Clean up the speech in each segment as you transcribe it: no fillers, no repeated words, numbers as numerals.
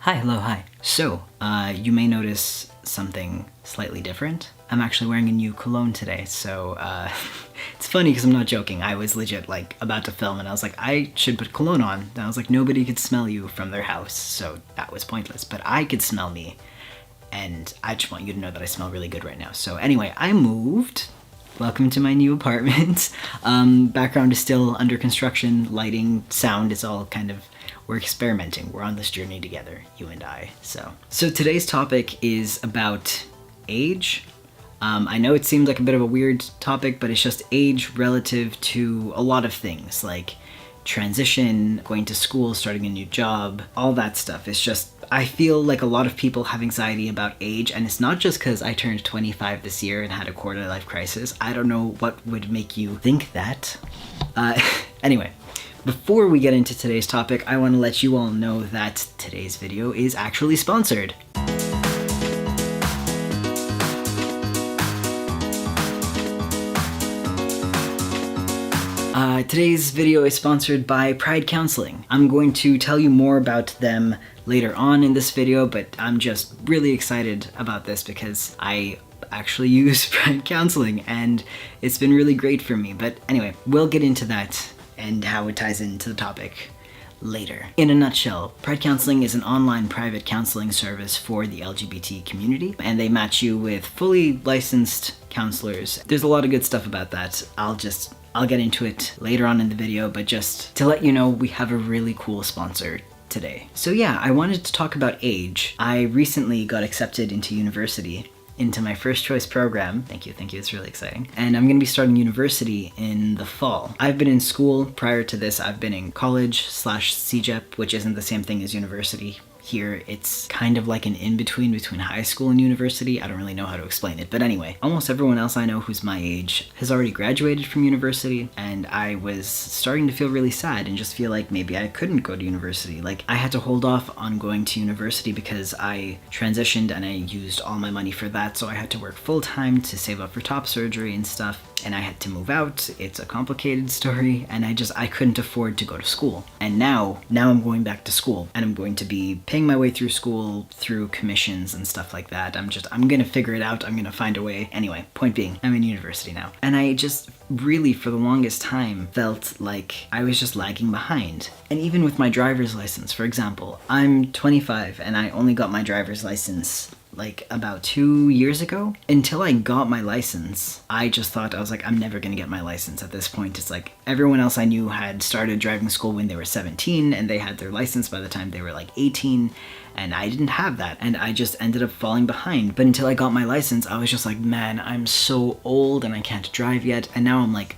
Hi, hello, hi. So, you may notice something slightly different. I'm actually wearing a new cologne today, so, it's funny because I'm not joking. I was legit, like, about to film and I was like, I should put cologne on. And I was like, nobody could smell you from their house, so that was pointless. But I could smell me, and I just want you to know that I smell really good right now. So anyway, I moved. Welcome to my new apartment. Background is still under construction, lighting, sound is all kind of, we're experimenting. We're on this journey together, you and I. So today's topic is about age. I know it seems like a bit of a weird topic, but it's just age relative to a lot of things, like transition, going to school, starting a new job, all that stuff. It's just, I feel like a lot of people have anxiety about age, and it's not just because I turned 25 this year and had a quarter-life crisis. I don't know what would make you think that. Anyway, before we get into today's topic, I want to let you all know that today's video is actually sponsored. Today's video is sponsored by Pride Counseling. I'm going to tell you more about them later on in this video, but I'm just really excited about this because I actually use Pride Counseling and it's been really great for me. But anyway, we'll get into that and how it ties into the topic later. In a nutshell, Pride Counseling is an online private counseling service for the LGBT community, and they match you with fully licensed counselors. There's a lot of good stuff about that. I'll get into it later on in the video, but just to let you know, we have a really cool sponsor today. So yeah, I wanted to talk about age. I recently got accepted into university, into my first choice program. Thank you, it's really exciting. And I'm gonna be starting university in the fall. I've been in school prior to this. I've been in college/CEGEP, which isn't the same thing as university. Here, it's kind of like an in-between between high school and university. I don't really know how to explain it, but anyway, almost everyone else I know who's my age has already graduated from university, and I was starting to feel really sad and just feel like maybe I couldn't go to university. Like, I had to hold off on going to university because I transitioned and I used all my money for that, so I had to work full-time to save up for top surgery and stuff, and I had to move out. It's a complicated story, and I couldn't afford to go to school. And now I'm going back to school, and I'm going to be paying my way through school through commissions and stuff like that. I'm gonna figure it out. I'm gonna find a way. Anyway, point being, I'm in university now. And I just really, for the longest time, felt like I was just lagging behind. And even with my driver's license, for example, I'm 25 and I only got my driver's license like about 2 years ago. Until I got my license, I just thought, I was like, I'm never gonna get my license at this point. It's like everyone else I knew had started driving school when they were 17 and they had their license by the time they were like 18, and I didn't have that, and I just ended up falling behind. But until I got my license, I was just like, man, I'm so old and I can't drive yet. And now I'm like,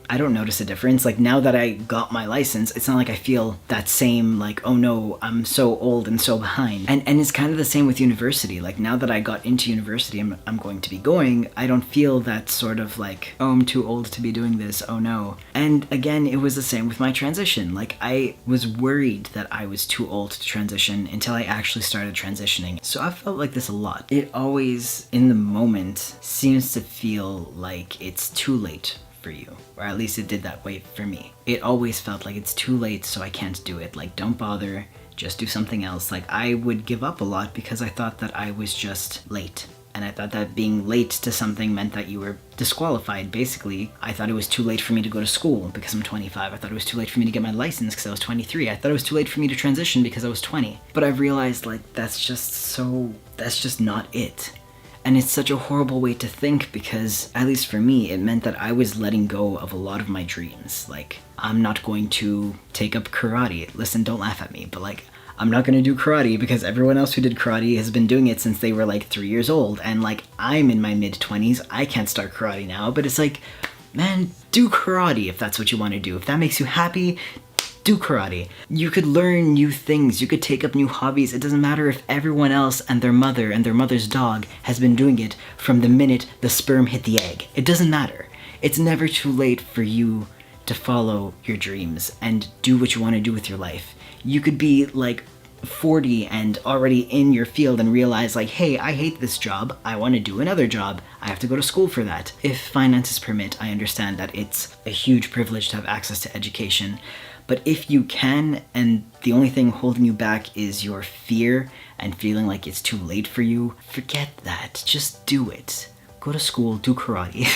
I don't notice a difference. Like, now that I got my license, it's not like I feel that same, like, oh no, I'm so old and so behind. And it's kind of the same with university. Like, now that I got into university, I'm going to be going, I don't feel that sort of like, oh, I'm too old to be doing this, oh no. And again, it was the same with my transition. Like, I was worried that I was too old to transition until I actually started transitioning. So I felt like this a lot. It always, in the moment, seems to feel like it's too late for you, or at least it did that way for me. It always felt like it's too late, so I can't do it. Like, don't bother, just do something else. Like, I would give up a lot because I thought that I was just late. And I thought that being late to something meant that you were disqualified, basically. I thought it was too late for me to go to school because I'm 25. I thought it was too late for me to get my license because I was 23. I thought it was too late for me to transition because I was 20. But I've realized, like, that's just not it. And it's such a horrible way to think because, at least for me, it meant that I was letting go of a lot of my dreams. Like, I'm not going to take up karate. Listen, don't laugh at me, but like, I'm not gonna do karate because everyone else who did karate has been doing it since they were like 3 years old. And like, I'm in my mid-20s, I can't start karate now, but it's like, man, do karate if that's what you want to do. If that makes you happy, do karate. You could learn new things, you could take up new hobbies. It doesn't matter if everyone else and their mother's dog has been doing it from the minute the sperm hit the egg. It doesn't matter. It's never too late for you to follow your dreams and do what you want to do with your life. You could be like 40 and already in your field and realize like, hey, I hate this job, I want to do another job, I have to go to school for that. If finances permit, I understand that it's a huge privilege to have access to education, But if you can, and the only thing holding you back is your fear and feeling like it's too late for you, forget that. Just do it. Go to school, do karate.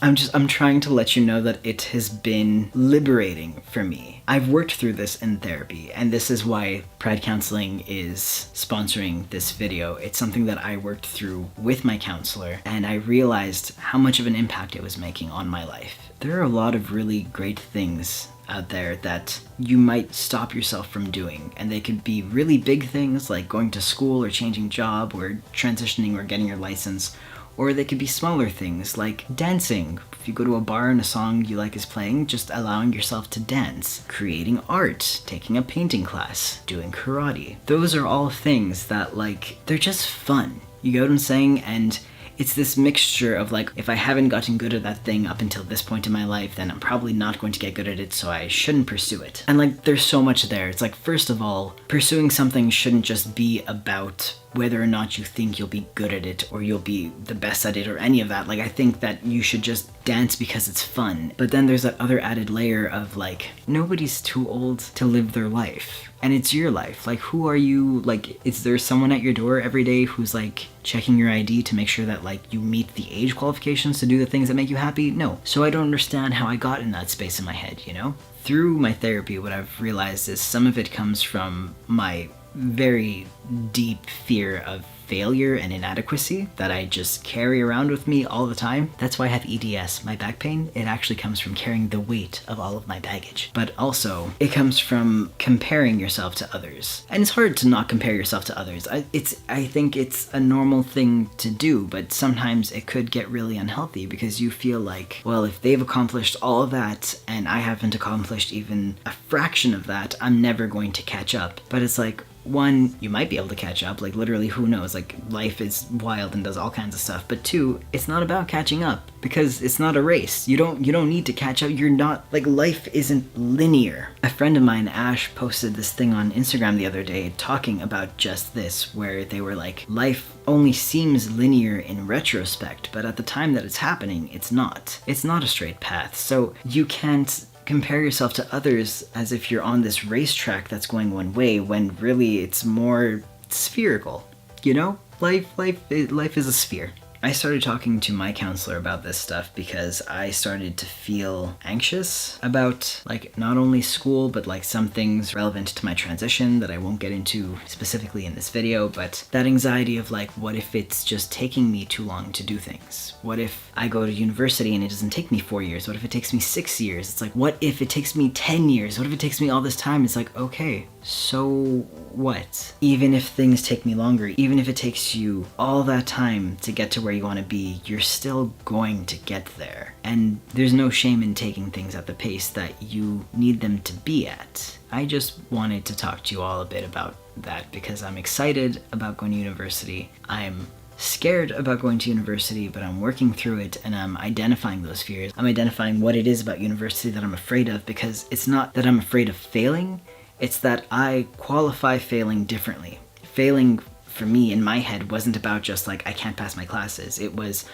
I'm trying to let you know that it has been liberating for me. I've worked through this in therapy, and this is why Pride Counseling is sponsoring this video. It's something that I worked through with my counselor, and I realized how much of an impact it was making on my life. There are a lot of really great things out there that you might stop yourself from doing, and they could be really big things like going to school or changing job or transitioning or getting your license, or they could be smaller things like dancing. If you go to a bar and a song you like is playing, just allowing yourself to dance, creating art, taking a painting class, doing karate. Those are all things that, like, they're just fun. You get what I'm saying? And it's this mixture of, like, if I haven't gotten good at that thing up until this point in my life, then I'm probably not going to get good at it, so I shouldn't pursue it. And, like, there's so much there. It's like, first of all, pursuing something shouldn't just be about whether or not you think you'll be good at it or you'll be the best at it or any of that. Like, I think that you should just dance because it's fun. But then there's that other added layer of, like, nobody's too old to live their life. And it's your life. Like, who are you? Like, is there someone at your door every day who's, like, checking your ID to make sure that, like, you meet the age qualifications to do the things that make you happy? No. So I don't understand how I got in that space in my head, you know? Through my therapy, what I've realized is some of it comes from my very deep fear of failure and inadequacy that I just carry around with me all the time. That's why I have EDS. My back pain, it actually comes from carrying the weight of all of my baggage. But also, it comes from comparing yourself to others. And it's hard to not compare yourself to others. I think it's a normal thing to do, but sometimes it could get really unhealthy because you feel like, well, if they've accomplished all of that and I haven't accomplished even a fraction of that, I'm never going to catch up. But it's like, one, you might be able to catch up, like literally who knows, like life is wild and does all kinds of stuff. But two, it's not about catching up because it's not a race. You don't need to catch up. You're not, like, life isn't linear. A friend of mine, Ash, posted this thing on Instagram the other day talking about just this, where they were like, life only seems linear in retrospect, but at the time that it's happening, it's not. It's not a straight path. So you can't compare yourself to others as if you're on this racetrack that's going one way when really it's more spherical, you know? Life is a sphere. I started talking to my counselor about this stuff because I started to feel anxious about, like, not only school, but like some things relevant to my transition that I won't get into specifically in this video, but that anxiety of, like, what if it's just taking me too long to do things? What if I go to university and it doesn't take me 4 years? What if it takes me 6 years? It's like, what if it takes me 10 years? What if it takes me all this time? It's like, okay, so what? Even if things take me longer, even if it takes you all that time to get to where you want to be, you're still going to get there. And there's no shame in taking things at the pace that you need them to be at. I just wanted to talk to you all a bit about that because I'm excited about going to university. I'm scared about going to university, but I'm working through it and I'm identifying those fears. I'm identifying what it is about university that I'm afraid of, because it's not that I'm afraid of failing, it's that I qualify failing differently. Failing for me in my head wasn't about just like, I can't pass my classes. It was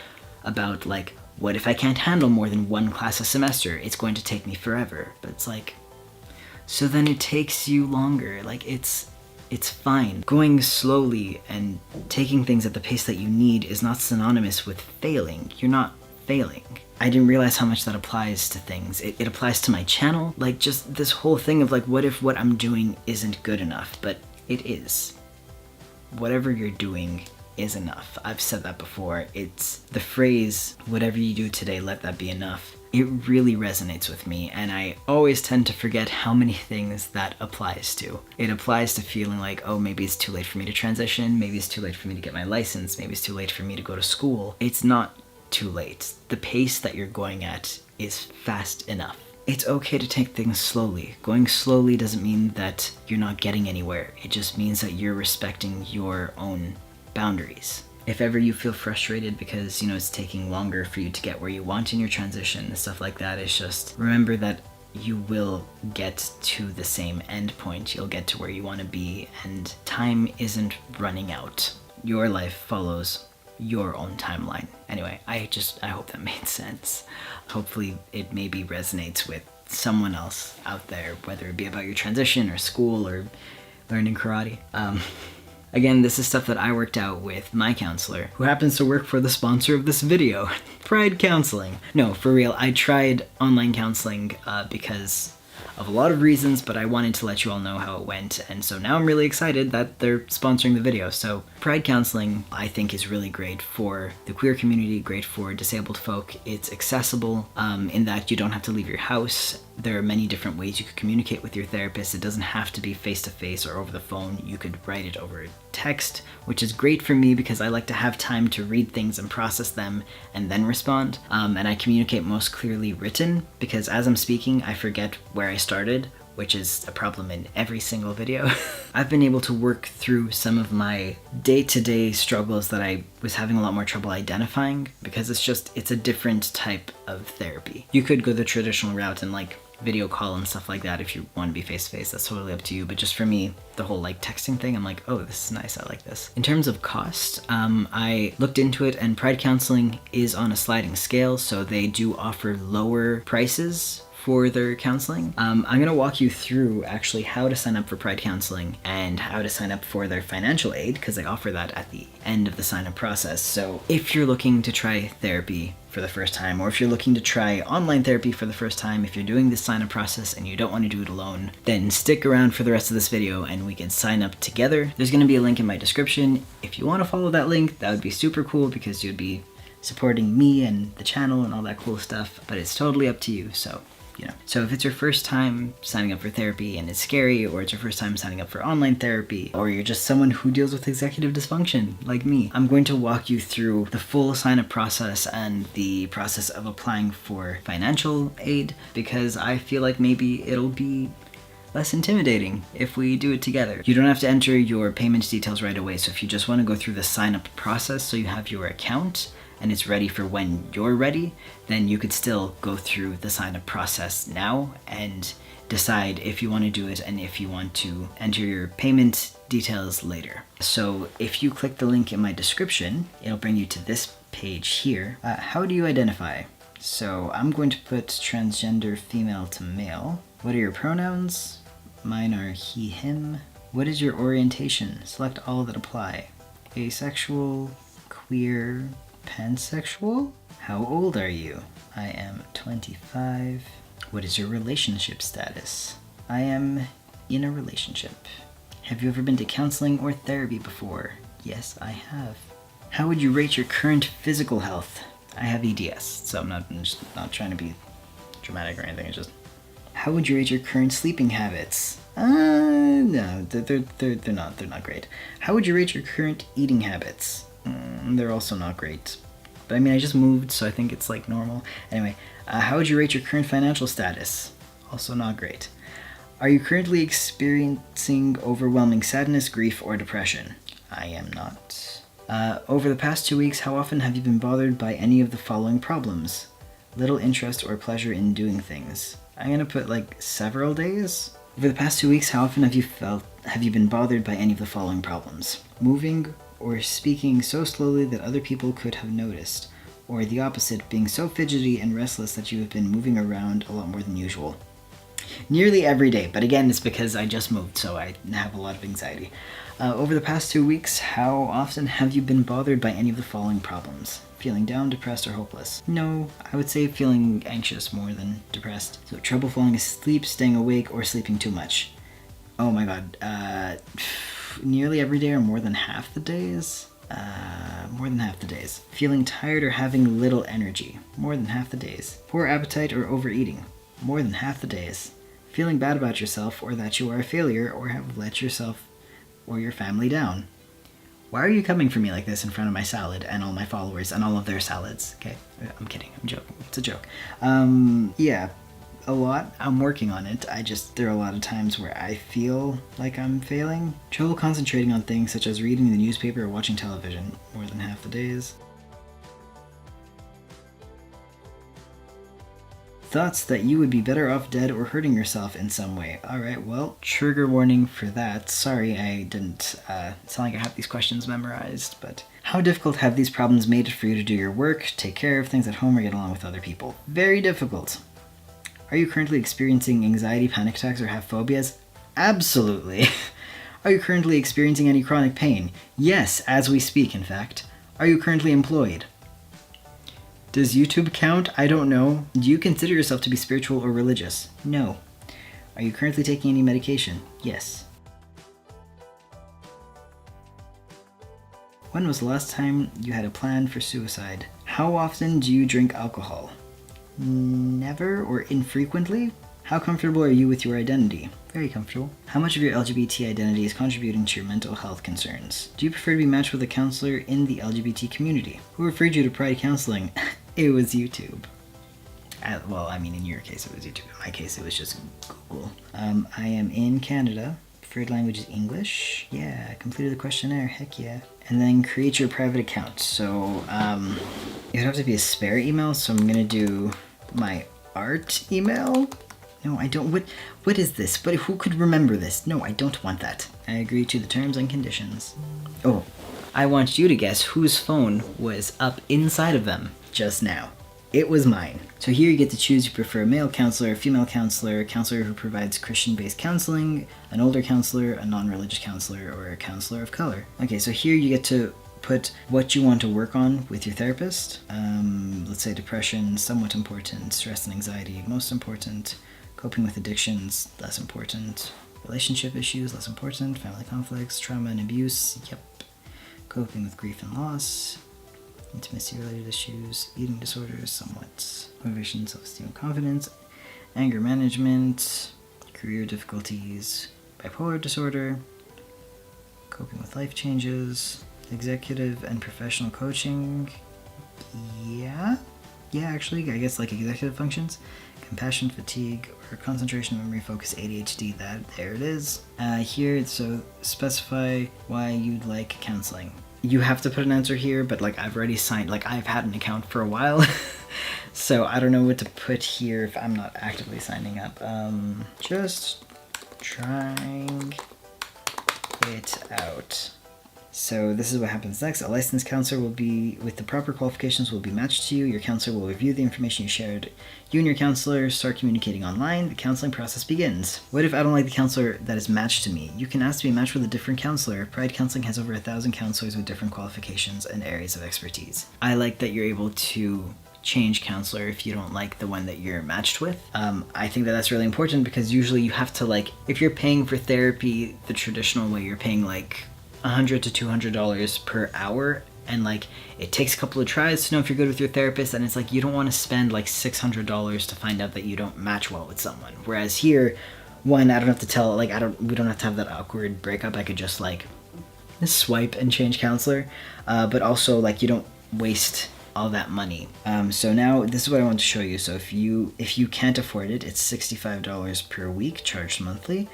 about, like, what if I can't handle more than one class a semester? It's going to take me forever. But it's like, so then it takes you longer. Like, it's fine. Going slowly and taking things at the pace that you need is not synonymous with failing. You're not failing. I didn't realize how much that applies to things. It applies to my channel. Like, just this whole thing of, like, what if what I'm doing isn't good enough? But it is. Whatever you're doing is enough. I've said that before. It's the phrase, whatever you do today, let that be enough. It really resonates with me, and I always tend to forget how many things that applies to. It applies to feeling like, oh, maybe it's too late for me to transition, maybe it's too late for me to get my license, maybe it's too late for me to go to school. It's not too late. The pace that you're going at is fast enough. It's okay to take things slowly. Going slowly doesn't mean that you're not getting anywhere. It just means that you're respecting your own boundaries. If ever you feel frustrated because, you know, it's taking longer for you to get where you want in your transition and stuff like that, it's just remember that you will get to the same end point. You'll get to where you want to be, and time isn't running out. Your life follows your own timeline. Anyway, I hope that made sense. Hopefully it maybe resonates with someone else out there, whether it be about your transition or school or learning karate. Again, this is stuff that I worked out with my counselor, who happens to work for the sponsor of this video, Pride Counseling. No, for real, I tried online counseling because of a lot of reasons, but I wanted to let you all know how it went, and so now I'm really excited that they're sponsoring the video. So Pride Counseling, I think, is really great for the queer community, great for disabled folk. It's accessible in that you don't have to leave your house. There are many different ways you could communicate with your therapist. It doesn't have to be face-to-face or over the phone. You could write it over text, which is great for me because I like to have time to read things and process them and then respond. And I communicate most clearly written because as I'm speaking, I forget where I started, which is a problem in every single video. I've been able to work through some of my day-to-day struggles that I was having a lot more trouble identifying because it's a different type of therapy. You could go the traditional route and like video call and stuff like that if you want to be face-to-face. That's totally up to you, but just for me, the whole like texting thing, I'm like, oh, this is nice, I like this. In terms of cost, I looked into it, and Pride Counseling is on a sliding scale, so they do offer lower prices for their counseling. I'm gonna walk you through actually how to sign up for Pride Counseling and how to sign up for their financial aid, because they offer that at the end of the sign-up process. So if you're looking to try therapy for the first time, or if you're looking to try online therapy for the first time, if you're doing this sign-up process and you don't want to do it alone, then stick around for the rest of this video and we can sign up together. There's gonna be a link in my description. If you wanna follow that link, that would be super cool because you'd be supporting me and the channel and all that cool stuff, but it's totally up to you, so So if it's your first time signing up for therapy and it's scary, or it's your first time signing up for online therapy, or you're just someone who deals with executive dysfunction like me, I'm going to walk you through the full sign-up process and the process of applying for financial aid, because I feel like maybe it'll be less intimidating if we do it together. You don't have to enter your payment details right away, so if you just want to go through the sign-up process so you have your account and it's ready for when you're ready, then you could still go through the sign-up process now and decide if you want to do it and if you want to enter your payment details later. So if you click the link in my description, it'll bring you to this page here. How do you identify? So I'm going to put transgender female to male. What are your pronouns? Mine are he, him. What is your orientation? Select all that apply. Asexual, queer, pansexual? How old are you? I am 25. What is your relationship status? I am in a relationship. Have you ever been to counseling or therapy before? Yes, I have. How would you rate your current physical health? I have EDS, so I'm just not trying to be dramatic or anything. It's just, how would you rate your current sleeping habits? No, they're not great. How would you rate your current eating habits? They're also not great. But I mean, I just moved, so I think it's like normal. Anyway, how would you rate your current financial status? Also not great. Are you currently experiencing overwhelming sadness, grief, or depression? I am not. Over the past 2 weeks, how often have you been bothered by any of the following problems? Little interest or pleasure in doing things. I'm gonna put like several days. Over the past 2 weeks, how often have you been bothered by any of the following problems? Moving or speaking so slowly that other people could have noticed, or the opposite, being so fidgety and restless that you have been moving around a lot more than usual. Nearly every day, but again, it's because I just moved, so I have a lot of anxiety. Over the past 2 weeks, how often have you been bothered by any of the following problems? Feeling down, depressed, or hopeless? No, I would say feeling anxious more than depressed. So trouble falling asleep, staying awake, or sleeping too much. Oh my god, nearly every day or more than half the days? More than half the days. Feeling tired or having little energy? More than half the days. Poor appetite or overeating? More than half the days. Feeling bad about yourself or that you are a failure or have let yourself or your family down? Why are you coming for me like this in front of my salad and all my followers and all of their salads? Okay, I'm kidding, I'm joking, it's a joke. Yeah, a lot. I'm working on it. There are a lot of times where I feel like I'm failing. Trouble concentrating on things such as reading the newspaper or watching television. More than half the days. Thoughts that you would be better off dead or hurting yourself in some way. Alright, well, trigger warning for that. Sorry I didn't sound like I have these questions memorized, but how difficult have these problems made it for you to do your work, take care of things at home, or get along with other people? Very difficult. Are you currently experiencing anxiety, panic attacks, or have phobias? Absolutely. Are you currently experiencing any chronic pain? Yes, as we speak, in fact. Are you currently employed? Does YouTube count? I don't know. Do you consider yourself to be spiritual or religious? No. Are you currently taking any medication? Yes. When was the last time you had a plan for suicide? How often do you drink alcohol? Never or infrequently? How comfortable are you with your identity? Very comfortable. How much of your LGBT identity is contributing to your mental health concerns? Do you prefer to be matched with a counselor in the LGBT community? Who referred you to Pride Counseling? It was YouTube. Well, I mean, in your case it was YouTube. In my case it was just Google. I am in Canada. Preferred language is English. Yeah, completed the questionnaire. Heck yeah. And then create your private account. So it would have to be a spare email. So I'm gonna do my art email. No, I don't. What is this? But who could remember this? No, I don't want that. I agree to the terms and conditions. Oh, I want you to guess whose phone was up inside of them just now. It was mine. So here you get to choose you prefer a male counselor, a female counselor, a counselor who provides Christian-based counseling, an older counselor, a non-religious counselor, or a counselor of color. Okay, so here you get to put what you want to work on with your therapist. Let's say depression, somewhat important, stress and anxiety, most important, coping with addictions, less important, relationship issues, less important, family conflicts, trauma and abuse, yep, coping with grief and loss, intimacy-related issues, eating disorders, somewhat, motivation, self-esteem and confidence, anger management, career difficulties, bipolar disorder, coping with life changes, executive and professional coaching, yeah, actually, I guess like executive functions, compassion, fatigue, or concentration, memory, focus, ADHD, there it is. Here, so specify why you'd like counseling. You have to put an answer here, but like I've already signed, like I've had an account for a while, so I don't know what to put here if I'm not actively signing up. Just trying it out. So this is what happens next. A licensed counselor will be, with the proper qualifications, will be matched to you. Your counselor will review the information you shared. You and your counselor start communicating online. The counseling process begins. What if I don't like the counselor that is matched to me? You can ask to be matched with a different counselor. Pride Counseling has over 1,000 counselors with different qualifications and areas of expertise. I like that you're able to change counselor if you don't like the one that you're matched with. I think that that's really important because usually you have to, like, if you're paying for therapy the traditional way, you're paying like $100 to $200 per hour, and like it takes a couple of tries to know if you're good with your therapist, and it's like you don't want to spend like $600 to find out that you don't match well with someone. Whereas here, one, I don't have to tell, like we don't have to have that awkward breakup. I could just like swipe and change counselor, but also like you don't waste all that money. So now this is what I want to show you. So if you can't afford it, it's $65 per week charged monthly.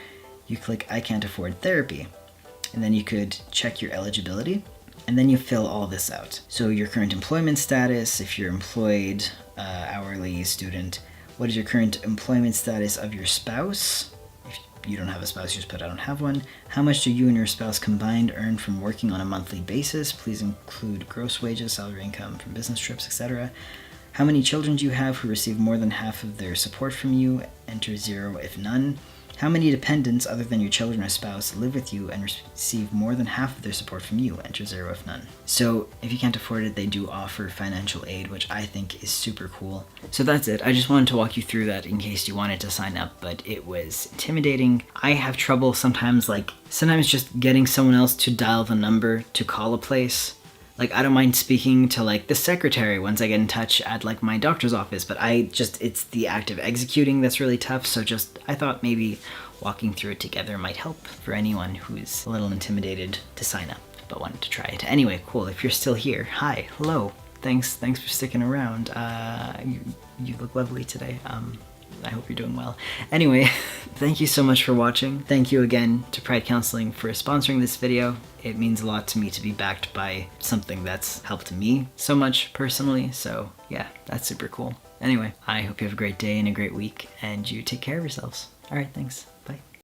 You click I can't afford therapy, and then you could check your eligibility, and then you fill all this out. So your current employment status, if you're employed, hourly, student, what is your current employment status of your spouse? If you don't have a spouse, you just put I don't have one. How much do you and your spouse combined earn from working on a monthly basis? Please include gross wages, salary, income from business trips, etc. How many children do you have who receive more than half of their support from you? Enter 0 if none. How many dependents other than your children or spouse live with you and receive more than half of their support from you? Enter 0 if none. So if you can't afford it, they do offer financial aid, which I think is super cool. So that's it. I just wanted to walk you through that in case you wanted to sign up, but it was intimidating. I have trouble sometimes just getting someone else to dial the number to call a place. Like, I don't mind speaking to, like, the secretary once I get in touch at, like, my doctor's office, but it's the act of executing that's really tough, so I thought maybe walking through it together might help for anyone who's a little intimidated to sign up, but wanted to try it. Anyway, cool, if you're still here, hi, hello, thanks for sticking around. You look lovely today. I hope you're doing well. Anyway, thank you so much for watching. Thank you again to Pride Counseling for sponsoring this video. It means a lot to me to be backed by something that's helped me so much personally, so yeah, that's super cool. Anyway, I hope you have a great day and a great week, and you take care of yourselves. All right, thanks.